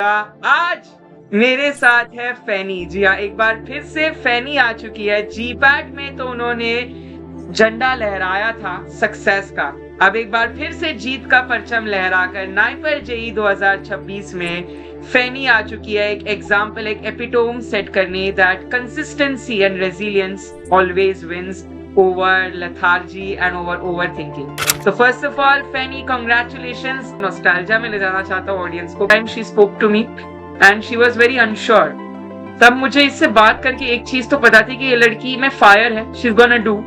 आज मेरे साथ है फैनी। जी हाँ, एक बार फिर से फैनी आ चुकी है। जीपैट में तो उन्होंने झंडा लहराया था सक्सेस का। अब एक बार फिर से जीत का परचम लहराकर नाइपर जेई 2026 में फैनी आ चुकी है। एक एग्जाम्पल, एक एपिटोम सेट करने that consistency and resilience always wins over lethargy and over overthinking. So first of all, Fanny, congratulations. Nostalgia में ले जाना चाहता हूँ audience को. Time she spoke to me and she was very unsure. तब मुझे इससे बात करके एक चीज तो पता थी कि ये लड़की में फायर है, she's gonna do.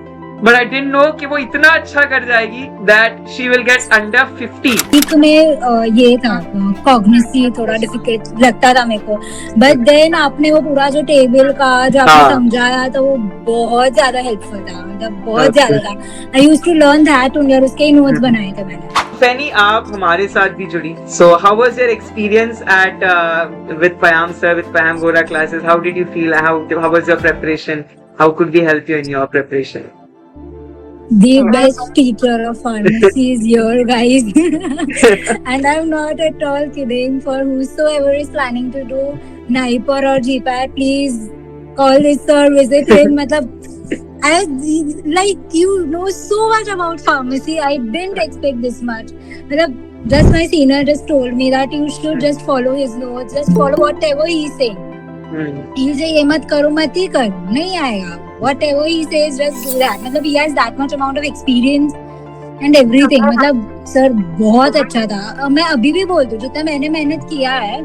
But I didn't know कि वो इतना अच्छा कर जाएगी that she will get under 50. तुम्हें ये था कॉग्निसी थोड़ा डिफिकल्ट लगता था मेरे को, बट देन आपने वो पूरा जो टेबल का जो आपने समझाया था वो बहुत ज्यादा हेल्पफुल था, मतलब बहुत ज्यादा था। I used to learn that only और उसके नोट्स बनाए थे मैंने। फैनी, आप हमारे साथ भी जुड़ी। So how was your experience at with Payam sir, with Payam Vora classes? How did you feel? How was your preparation? How could we help you in your preparation? The best teacher of pharmacy is your guys. And I'm not at all kidding. For whosoever is planning to do NIPER or GPAT, please call this sir, visit him. Like you know so much about pharmacy. I didn't expect this much. Just my senior just told me that you should just follow his notes, just follow whatever he's saying. ये मत करो, मत ही करो, नहीं आएगा. Whatever he says, just do that. मतलब he has that much amount of experience and everything. मतलब sir बहुत अच्छा था. मैं अभी भी बोलती हूँ, जितना मैंने मेहनत किया है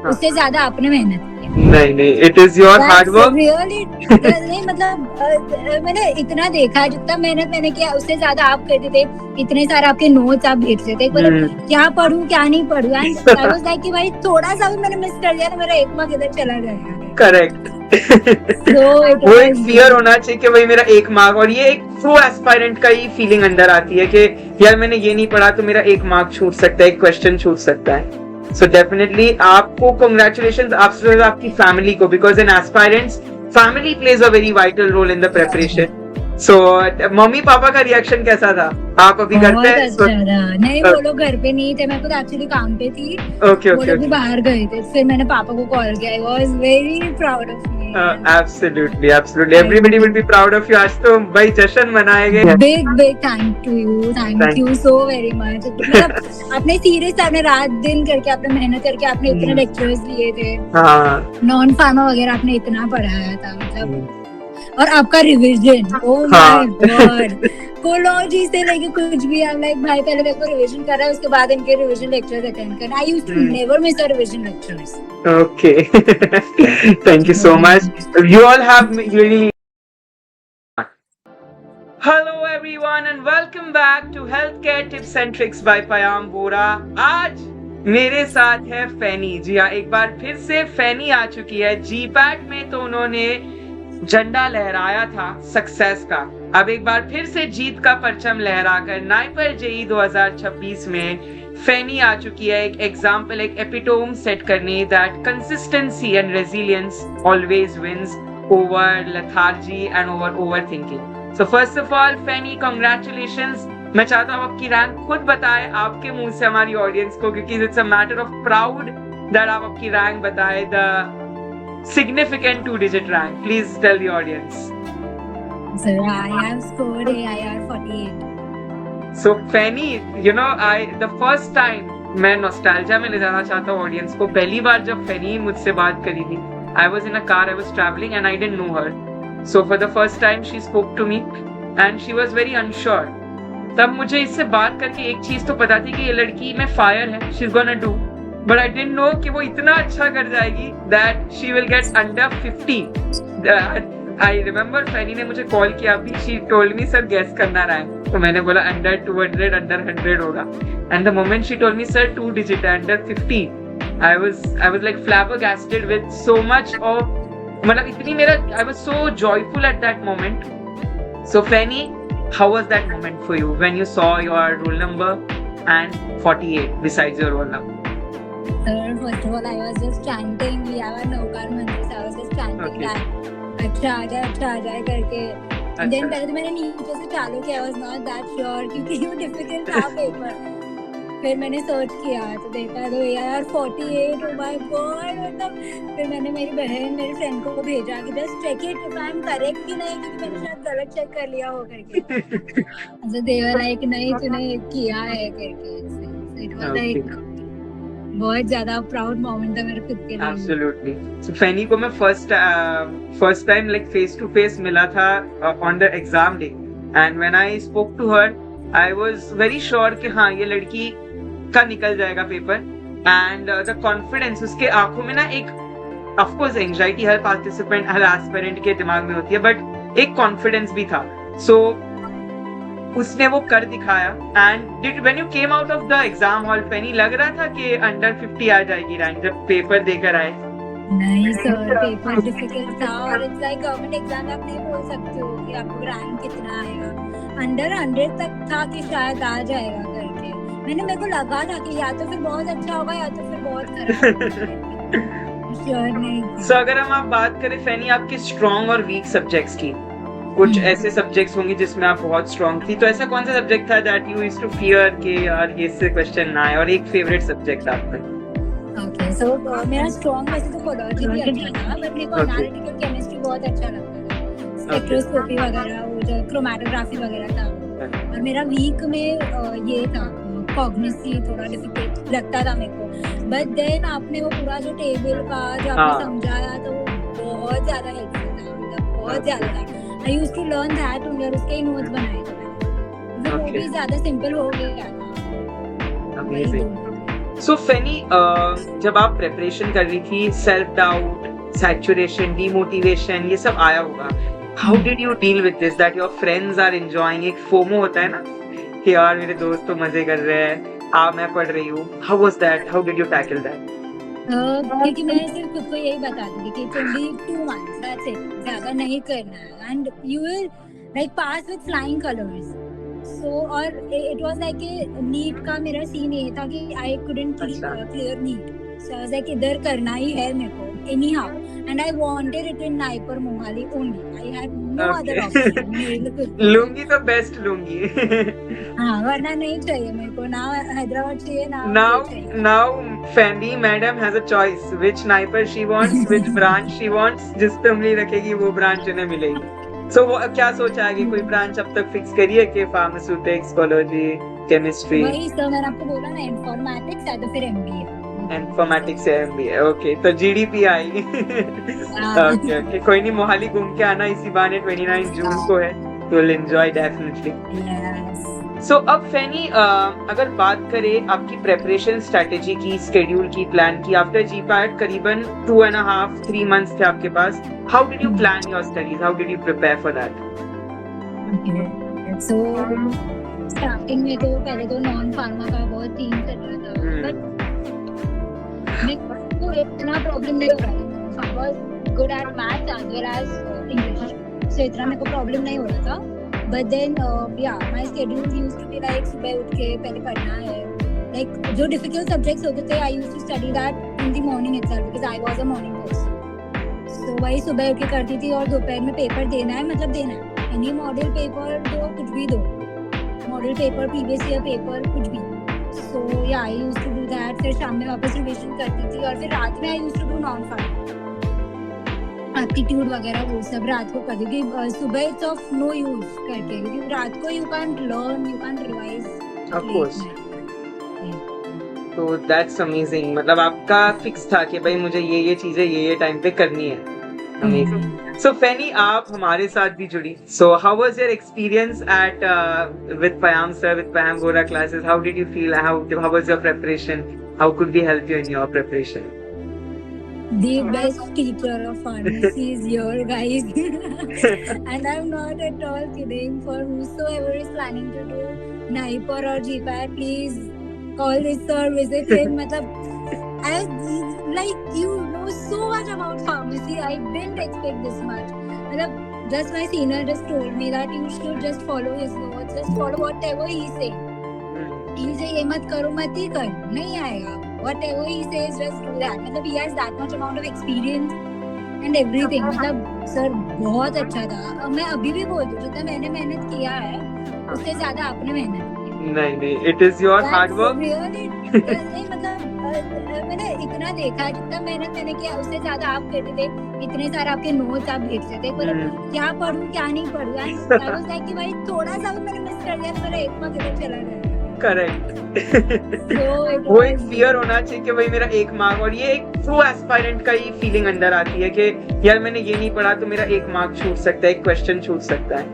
उससे ज्यादा आपने मेहनत किया. नहीं, it is your hard work. Really, नहीं मतलब मैंने इतना देखा, जितना मेहनत मैंने किया उससे ज्यादा आप करते थे. इतने सारे आपके नोट्स आप भेजते थे, मतलब क्या पढूं क्या नहीं पढूं. And I was like कि भाई थोड़ा सा भी मैंने मिस कर दिया तो मेरा एक मार्क इधर चला जाएगा. करेक्ट. वो एक फियर होना चाहिए कि भाई मेरा एक मार्क, और ये एक ट्रू एस्पायरेंट का ही फीलिंग अंदर आती है कि यार मैंने ये नहीं पढ़ा तो मेरा एक मार्क छूट सकता है, एक क्वेश्चन छूट सकता है. सो डेफिनेटली आपको कांग्रेचुलेशंस, आपसे आपकी फैमिली को, because in aspirants family plays a very vital role in the preparation. So mummy papa का रिएक्शन कैसा था? आप अभी घर पे? नहीं, वो लोग घर पे नहीं थे, मैं खुद एक्चुअली काम पे थी. वो लोग भी बाहर गए थे, फिर मैंने पापा को कॉल किया. I was very proud of me. Absolutely. Everybody will be proud of you. आज तो भाई जश्न मनाएंगे. Big thank to you. Thank you so very much. मतलब आपने सीरियस, आपने रात दिन करके, आपने मेहनत करके, आपने इतने लेक्चर्स लिए थे. नॉन फार्मा वगैरह आपने इतना पढ़ाया था, मतलब. और आपका रिवीजन, ओह माय गॉड, कोलॉजी से लेके कुछ भी. आप लाइक भाई पहले मेरे को रिवीजन कर रहा है, उसके बाद इनके रिवीजन लेक्चर्स अटेंड करना. I used to never miss the revision lectures. Okay. Thank you so much. You all have really. Hello everyone and welcome back to Healthcare Tips and Tricks by Payam Vora. आज मेरे साथ है फैनी. जी हाँ, एक बार फिर से फैनी आ चुकी है. जीपैट में तो उन्होंने झंडा लहराया था सक्सेस का. अब एक बार फिर से जीत का परचम लहराकर नाइपर जेई 2026 में फैनी आ चुकी है. एक एग्जाम्पल, एक एपिटोम सेट करने that consistency and resilience always wins over lethargy and overthinking. So first of all फैनी, कांग्रेचुलेशंस. मैं चाहता हूँ आपकी रैंक खुद बताए आपके मुंह से हमारी ऑडियंस को, क्योंकि it's a matter of proud that आप आपकी रैंक बताए. The significant 2-digit rank. Please tell the audience. Sir, I have scored AIR 48. So Fanny, you know, the first time मैं nostalgia में ले जाना चाहता हूँ audience को. पहली बार जब Fanny मुझसे बात करी थी, I was in a car, I was traveling and I didn't know her. So for the first time she spoke to me and she was very unsure. तब मुझे इससे बात करके एक चीज तो पता थी कि ये लड़की में फायर है, she's gonna do. But I didn't know कि वो इतना अच्छा कर जाएगी that she will get under 50. I remember फैनी ने मुझे कॉल किया अभी. She told me sir guess करना रैंक. तो मैंने बोला under 200, under 100 होगा. And the moment she told me sir 2 digit under 50, I was like flabbergasted with so much of, मतलब इतनी मेरा, I was so joyful at that moment. So Fanny, how was that moment for you when you saw your roll number and 48 besides your roll number? Sir, first of all, I was just chanting. We have a Naukar Mandir, so I was just chanting that. अच्छा आ जाए करके. And then पहले तो मैंने नीचे से चालू किया. I was not that sure क्योंकि वो difficult था पेपर. फिर मैंने सर्च किया तो देखा तो यार 48, ओ माय गॉड। मतलब फिर मैंने मेरी बहन मेरी फ्रेंड को भेजा कि just check it if I am correct कि नहीं, क्योंकि मैंने शायद गलत चेक कर लिया हो करके। तो दे वर लाइक नहीं तूने किया है करके। इट वाज लाइक बहुत ज्यादा प्राउड मोमेंट था मेरे खुद के लिए। Absolutely. So फैनी को मैं first time like face to face मिला था on the exam day, and when I spoke to her, I was very sure कि हाँ ये लड़की का निकल जाएगा पेपर, and the confidence उसके आंखों में ना एक of course anxiety her participant her aspirant के दिमाग में होती है, but एक confidence भी था. So उसने वो कर दिखाया। And when you came out of the exam hall, फैनी लग रहा था कि अंडर 50 आ जाएगी रैंक जब पेपर देकर आए? नहीं सर, पेपर डिफिकल्ट था और इट्स लाइक गवर्नमेंट एग्जाम आप नहीं बोल सकते हो कि आपको रैंक कितना आएगा। अंडर 100 तक था कि शायद आ जाएगा करके। मेरे को लगा था कि या तो फिर बहुत अच्छा होगा या तो फिर बहुत खराब। श्योर नहीं। सो अगर हम बात करें फैनी आपके स्ट्रॉन्ग और वीक सब्जेक्ट्स की, कुछ ऐसे सब्जेक्ट्स होंगे जिसमें आप बहुत स्ट्रॉन्ग थी, तो ऐसा कौन सा सब्जेक्ट था that you used to fear कि यार ये से क्वेश्चन ना आए, और एक फेवरेट सब्जेक्ट आपका? ओके, सो मेरा स्ट्रॉन्ग वैसे तो कोलॉजी भी अच्छा था, बट मेरे को एनालिटिकल केमिस्ट्री बहुत अच्छा लगता था। स्पेक्ट्रोस्कोपी वगैरह, वो जो क्रोमैटोग्राफी वगैरह था। और मेरा वीक में ये था कॉग्निसी, थोड़ा डिफिकल्ट लगता था मेरे को। बट देन आपने वो पूरा जो टेबल का जो आपने समझाया तो वो बहुत ज्यादा हेल्पफुल था, मतलब बहुत ज्यादा था। I used to learn that only, और उसके नोट्स बनाए थे। वो भी ज्यादा सिंपल हो गया था। अमेजिंग। सो फैनी जब आप प्रिपरेशन कर रही थी, सेल्फ डाउट, सैचुरेशन, डीमोटिवेशन, ये सब आया होगा। How did you deal with this that your friends are enjoying? एक फोमो होता है ना कि यार मेरे दोस्त तो मजे कर रहे हैं, मैं पढ़ रही हूँ। How was that? How did you tackle that? क्योंकि मैं सिर्फ खुद को यही बताती थी कि it's only 2 months, that's it, ज्यादा नहीं करना है, and you will like pass with flying colours. So और इट वाज लाइक नीट का मेरा सीन ये था कि I couldn't clear NEET, so I was like इधर करना ही है मेरे को anyhow, and I wanted it in NIPER Mohali only. I had no other option. लूंगी तो बेस्ट लूंगी। हाँ, वरना नहीं चाहिए मेरे को, ना हैदराबाद चाहिए ना। Now Fendi madam has a choice which sniper she wants, which branch she wants. जिस पे उंगली रखेगी वो ब्रांच उन्हें मिलेगी। So वो क्या सोचा है कि कोई ब्रांच अब तक फिक्स करी है कि फार्मास्यूटिक्स, कोलॉजी, केमिस्ट्री? वही तो मैंने आपको बोला ना, इन्फॉर्मेटिक्स या तो फिर एमबीए। इन्फॉर्मेटिक्स से एमबीए, ओके, तो जीडीपी आएगी। ओके, कोई नहीं, मोहाली घूम के आना इसी बहाने, 29 जून को है, तो विल एंजॉय डेफिनेटली। सो अब फैनी अगर बात करें आपकी प्रेपरेशन स्ट्रेटेजी की, स्केड्यूल की, प्लान की, आफ्टर जीपैट करीबन 2.5-3 months थे आपके पास। How did you plan your studies? How did you prepare for that? So starting में तो पहले तो नॉन फार्मा का बहुत थीम चल रहा था, बट मेरे को इतना प्रॉब्लम नहीं हो रहा था। I was good at maths as well as English, so इतना मेरे को प्रॉब्लम नहीं हो रहा था। But then, my schedule used to be like सुबह उठ के पहले पढ़ना है, like जो difficult subjects होते थे, I used to study that in the morning itself because I was a morning person. So वही सुबह उठ के करती थी, और दोपहर में पेपर देना है, मतलब देना है, any model paper दो, कुछ भी दो, model paper, previous year paper, कुछ भी। So yeah, I used to do that. फिर शाम में वापस रिविजन करती थी, और फिर रात में I used to do non-farm, aptitude वगैरह वो सब रात को करती थी। सुबह इट्स ऑफ नो यूज करके, क्योंकि रात को you can't learn, you can't revise. Of course. तो दैट्स अमेजिंग, मतलब आपका फिक्स था कि भाई मुझे ये चीजें ये टाइम पे करनी है। अमेजिंग। सो फैनी आप हमारे साथ भी जुड़ी, so how was your experience at with Payam sir, with Payam Gora classes? How did you feel? How was your preparation? How could we help you in your preparation? The best teacher of pharmacy is your guys. And I'm not at all kidding. For whosoever is planning to do NIPER or GPAT, please call this sir, visit him. I like, you know so much about pharmacy. I didn't expect this much. Just my senior just told me that you should just follow his notes, just follow whatever he says. He say ये मत करो, मत ही कर, नहीं आएगा। Whatever he says, just do that. मतलब he has that much amount of experience and everything. मतलब sir बहुत अच्छा था। मैं अभी भी बोलती हूँ, जितना मैंने मेहनत किया है उससे ज्यादा आपने मेहनत की। नहीं, it is your hard work. Really, नहीं मतलब मैंने इतना देखा है, जितना मेहनत मैंने किया उससे ज्यादा आप करते थे, इतने सारे आपके नोट्स आप भेजते थे, मतलब क्या पढूं क्या नहीं पढूं, आई वाज लाइक कि भाई थोड़ा सा भी मैंने मिस कर दिया तो मेरा एक मार्क इधर चला गया। करेक्ट। वो एक फियर होना चाहिए कि भाई मेरा एक मार्क, और ये एक ट्रू एस्पायरेंट का ही फीलिंग अंदर आती है कि यार मैंने ये नहीं पढ़ा तो मेरा एक मार्क छूट सकता है, एक क्वेश्चन छूट सकता है।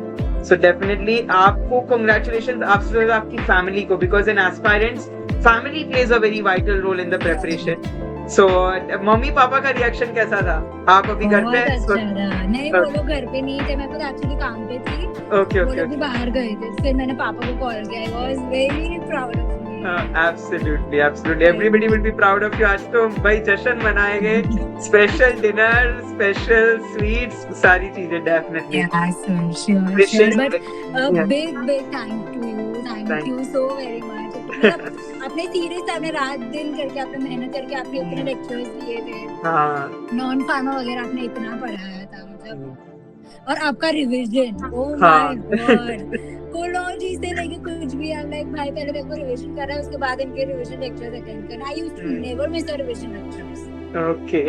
सो डेफिनेटली आपको कांग्रेचुलेशंस, आपसे आपकी फैमिली को, because in aspirants family plays a very vital role in the preparation. So mummy papa का रिएक्शन कैसा था? आप अभी घर पे? अच्छा था। नहीं, वो लोग घर पे नहीं थे, मैं खुद एक्चुअली काम पे थी। ओके वो लोग भी बाहर गए थे, फिर मैंने पापा को कॉल किया। I was very proud of me. Absolutely absolutely, everybody will be proud of you. आज तो भाई जश्न मनाएंगे, स्पेशल डिनर, स्पेशल स्वीट्स, सारी चीजें definitely. sure. But a big thank to you. Thank you so very much. आपने serious, आपने रात दिन करके, आपने मेहनत करके, आपने इतने लेक्चर्स लिए थे, नॉन फार्मा वगैरह आपने इतना पढ़ाया था, मतलब, और आपका रिवीजन, ओह माय गॉड, कोलॉजी से लेके कुछ भी, आप लाइक भाई पहले मेरे को रिवीजन कर रहा है, उसके बाद इनके रिवीजन लेक्चर्स अटेंड करना। I used to never miss a revision lectures. Okay.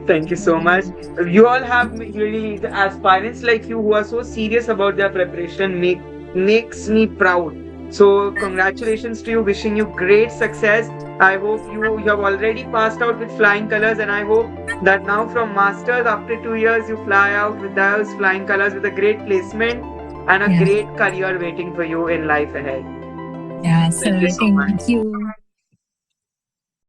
Thank you so much. You all have really, the aspirants like you who are so serious about their preparation makes me proud. So congratulations to you, wishing you great success. I hope you have already passed out with flying colors, and I hope that now from masters after 2 years you fly out with those flying colors with a great placement and a great career waiting for you in life ahead. Yeah, sir. Thank you.